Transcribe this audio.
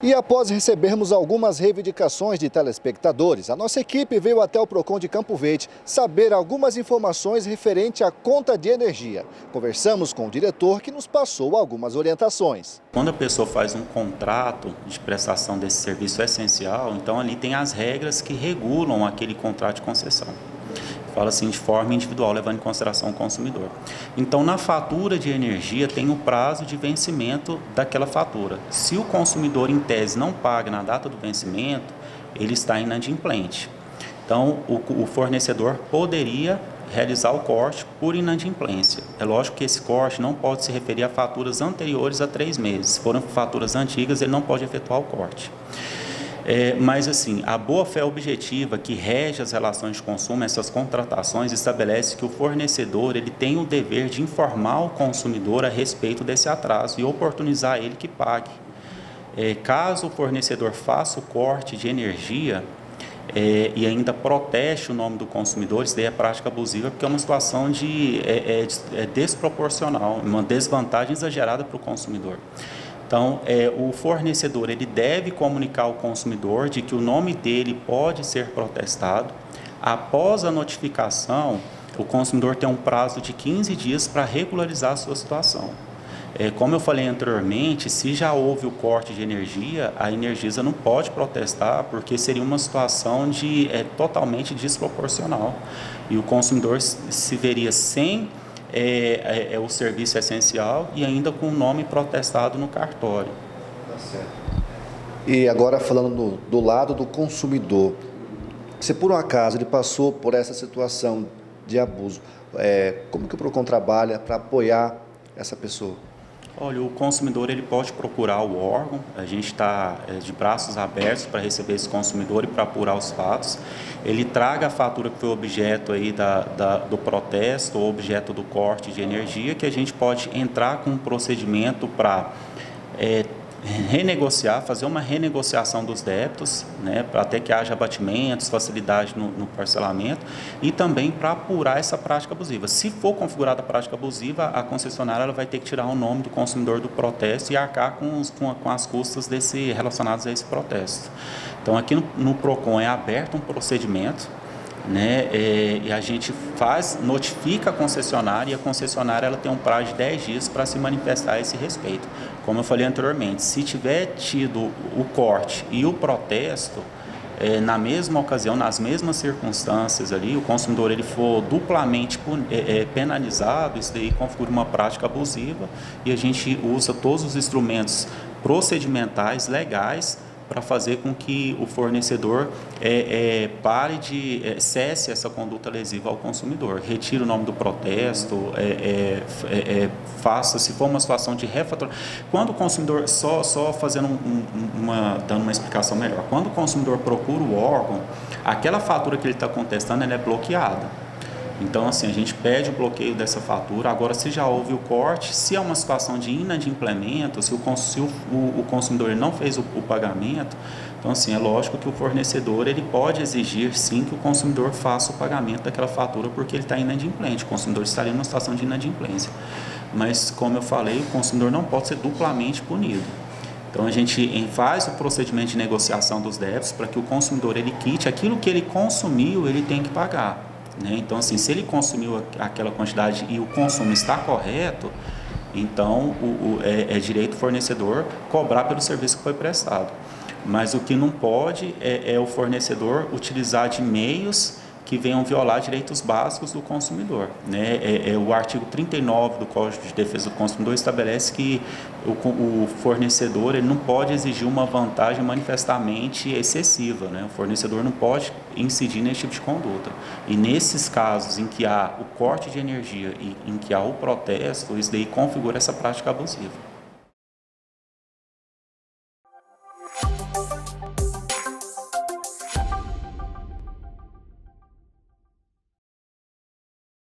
E após recebermos algumas reivindicações de telespectadores, a nossa equipe veio até o Procon de Campo Verde saber algumas informações referente à conta de energia. Conversamos com o diretor que nos passou algumas orientações. Quando a pessoa faz um contrato de prestação desse serviço essencial, então ali tem as regras que regulam aquele contrato de concessão. Fala assim de forma individual, levando em consideração o consumidor. Então, na fatura de energia tem o prazo de vencimento daquela fatura. Se o consumidor, em tese, não paga na data do vencimento, ele está inadimplente. Então, o fornecedor poderia realizar o corte por inadimplência. É lógico que esse corte não pode se referir a faturas anteriores a 3 meses. Se forem faturas antigas, ele não pode efetuar o corte. Mas assim, a boa-fé objetiva que rege as relações de consumo, essas contratações, estabelece que o fornecedor ele tem o dever de informar o consumidor a respeito desse atraso e oportunizar ele que pague. Caso o fornecedor faça o corte de energia e ainda protege o nome do consumidor, isso daí é prática abusiva, porque é uma situação desproporcional, uma desvantagem exagerada para o consumidor. Então, o fornecedor ele deve comunicar ao consumidor de que o nome dele pode ser protestado. Após a notificação, o consumidor tem um prazo de 15 dias para regularizar a sua situação. Como eu falei anteriormente, se já houve o corte de energia, a Energisa não pode protestar, porque seria uma situação totalmente desproporcional. E o consumidor se veria sem o serviço essencial e ainda com o nome protestado no cartório. Tá certo. E agora falando do lado do consumidor, se por um acaso ele passou por essa situação de abuso, como que o Procon trabalha para apoiar essa pessoa? Olha, o consumidor ele pode procurar o órgão, a gente está de braços abertos para receber esse consumidor e para apurar os fatos. Ele traga a fatura que foi objeto aí do protesto ou objeto do corte de energia, que a gente pode entrar com um procedimento para renegociar, fazer uma renegociação dos débitos, né, para até que haja abatimentos, facilidade no parcelamento e também para apurar essa prática abusiva. Se for configurada a prática abusiva, a concessionária ela vai ter que tirar o nome do consumidor do protesto e arcar com as custas relacionadas a esse protesto. Então, aqui no Procon é aberto um procedimento, né, e a gente notifica a concessionária e a concessionária ela tem um prazo de 10 dias para se manifestar a esse respeito. Como eu falei anteriormente, se tiver tido o corte e o protesto, na mesma ocasião, nas mesmas circunstâncias ali, o consumidor ele for duplamente penalizado, isso daí configura uma prática abusiva e a gente usa todos os instrumentos procedimentais legais para fazer com que o fornecedor cesse essa conduta lesiva ao consumidor, retire o nome do protesto, faça, se for uma situação de refatoramento. Quando o consumidor, só fazendo dando uma explicação melhor, quando o consumidor procura o órgão, aquela fatura que ele está contestando ela é bloqueada. Então, assim, a gente pede o bloqueio dessa fatura. Agora, se já houve o corte, se é uma situação de inadimplemento, se o consumidor não fez o pagamento, então, assim, é lógico que o fornecedor ele pode exigir, sim, que o consumidor faça o pagamento daquela fatura porque ele está inadimplente. O consumidor estaria numa situação de inadimplência. Mas, como eu falei, o consumidor não pode ser duplamente punido. Então, a gente faz o procedimento de negociação dos débitos para que o consumidor ele quite aquilo que ele consumiu, ele tem que pagar. Então, assim, se ele consumiu aquela quantidade e o consumo está correto, então é direito do fornecedor cobrar pelo serviço que foi prestado. Mas o que não pode é o fornecedor utilizar de meios que venham violar direitos básicos do consumidor. O artigo 39 do Código de Defesa do Consumidor estabelece que o fornecedor ele não pode exigir uma vantagem manifestamente excessiva. O fornecedor não pode incidir nesse tipo de conduta. E nesses casos em que há o corte de energia e em que há o protesto, isso daí configura essa prática abusiva.